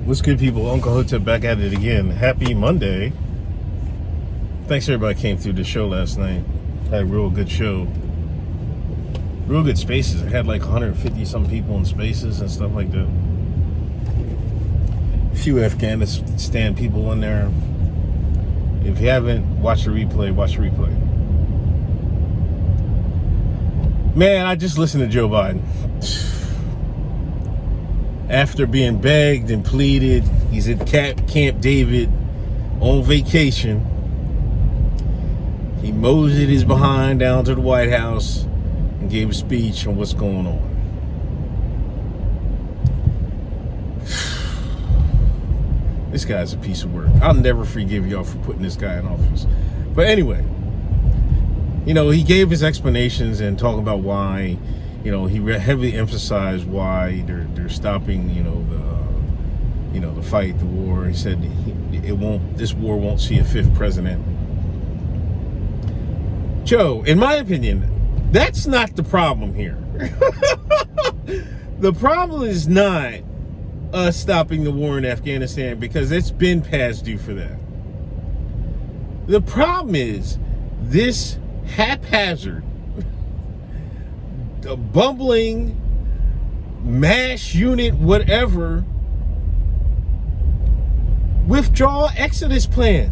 What's good, people? Uncle Hotep back at it again. Happy Monday. Thanks everybody came through the show last night. Had a real good show. Real good spaces. I had like 150 some people in spaces and stuff like that. A few Afghanistan people in there. If you haven't watched the replay, watch the replay. Man, I just listened to Joe Biden. After being begged and pleaded, he's at Camp David on vacation. He moseyed his behind down to the White House and gave a speech on what's going on. This guy's a piece of work. I'll never forgive y'all for putting this guy in office. But anyway, you know, he gave his explanations and talking about why, you know, he heavily emphasized why they're stopping, the fight, the war. He said this war won't see a fifth president. Joe, in my opinion, that's not the problem here. The problem is not us stopping the war in Afghanistan, because it's been past due for that. The problem is this haphazard, bumbling, mass unit, whatever, withdrawal exodus plan.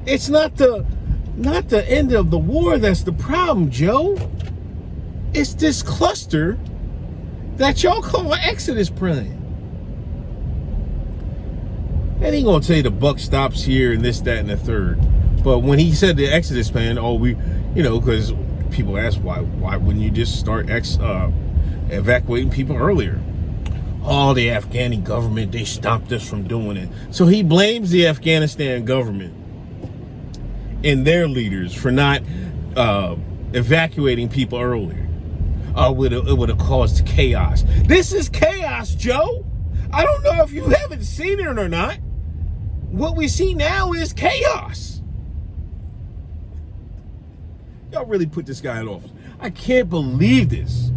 It's not the end of the war that's the problem, Joe. It's this cluster that y'all call an exodus plan. And he gonna say the buck stops here and this, that, and the third. But when he said the exodus plan, because people ask why wouldn't you just start evacuating people earlier? Oh, the Afghani government, they stopped us from doing it. So he blames the Afghanistan government and their leaders for not evacuating people earlier. It would have caused chaos. This is chaos, Joe. I don't know if you haven't seen it or not. What we see now is chaos. Y'all really put this guy in office. I can't believe this.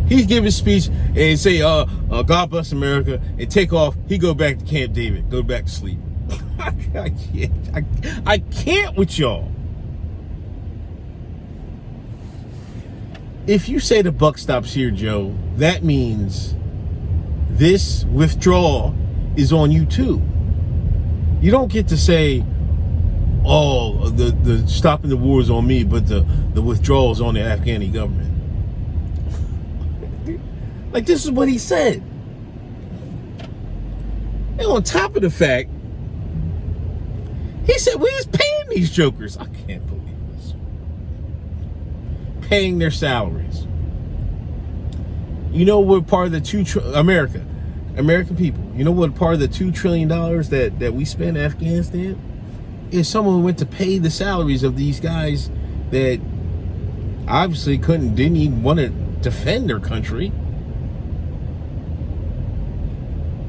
He's giving a speech and say, God bless America, and take off. He go back to Camp David, go back to sleep. I can't with y'all. If you say the buck stops here, Joe, that means this withdrawal is on you too. You don't get to say, oh, the stopping the war is on me, but the withdrawal is on the Afghani government. Like, this is what he said. And on top of the fact, he said, we're just paying these jokers. I can't believe this. Paying their salaries. You know what part of the American people, you know what part of the $2 trillion that we spend in Afghanistan is someone went to pay the salaries of these guys that obviously didn't even want to defend their country.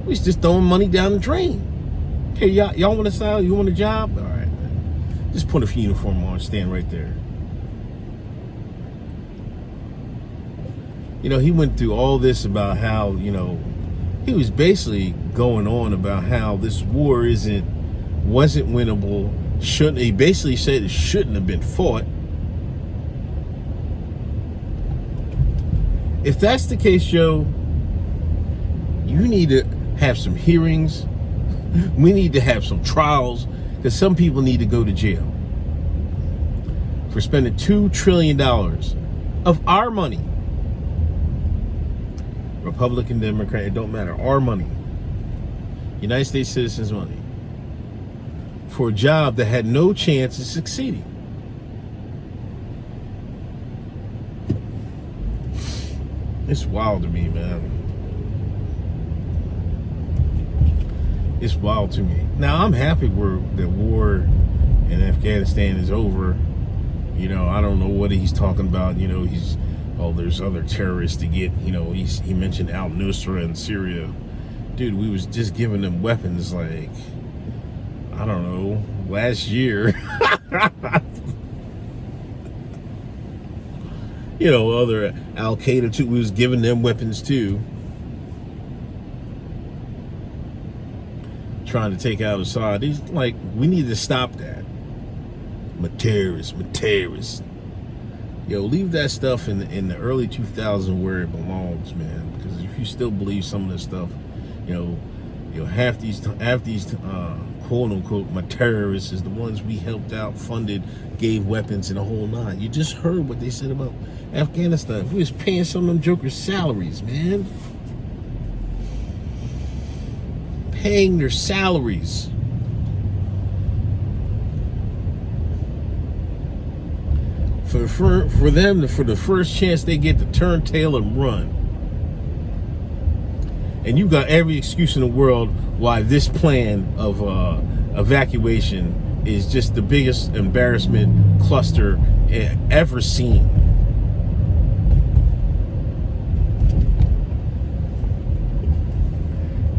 We just throwing money down the drain. Hey, y'all want a salary? You want a job? All right, man. Just put a uniform on, stand right there. You know, he went through all this about how, he was basically going on about how this war wasn't winnable. He basically said it shouldn't have been fought. If that's the case, Joe, you need to have some hearings. We need to have some trials, because some people need to go to jail for spending $2 trillion of our money. Republican, Democrat, it don't matter. Our money. United States citizens' money. For a job that had no chance of succeeding. It's wild to me, man. It's wild to me. Now, I'm happy the war in Afghanistan is over. I don't know what he's talking about. There's other terrorists to get. He mentioned al-Nusra in Syria. Dude, we was just giving them weapons like, I don't know, last year. other Al Qaeda too. We was giving them weapons too, trying to take out Assad. He's like, we need to stop that. Terrorists. Leave that stuff in the early 2000s where it belongs, man. Because if you still believe some of this stuff, half these quote unquote terrorists is the ones we helped out, funded, gave weapons, and the whole nine. You just heard what they said about Afghanistan. We was paying some of them jokers salaries, man. Paying their salaries. For them, for the first chance they get to turn tail and run. And you got every excuse in the world why this plan of evacuation is just the biggest embarrassment cluster ever seen.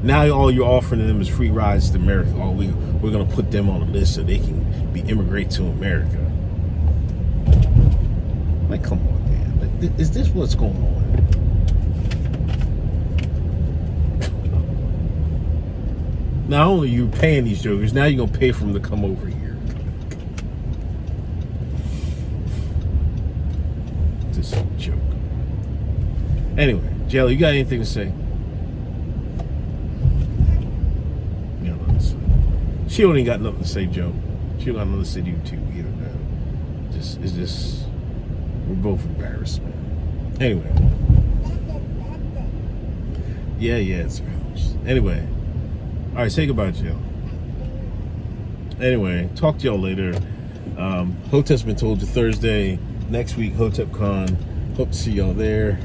Now all you're offering them is free rides to America. Oh, we're going to put them on a list so they can immigrate to America. Like, come on, man. Like, is this what's going on? Not only are you paying these jokers, now you're going to pay for them to come over here. This is a joke. Anyway, Jelly, you got anything to say? She only got nothing to say, Joe. She don't got nothing to say to you too either, man. It's just we're both embarrassed, man. Anyway. Yeah, it's her house. Anyway. Alright, say goodbye, Jill. Anyway, talk to y'all later. Hotep's been told you Thursday. Next week, HotepCon. Hope to see y'all there.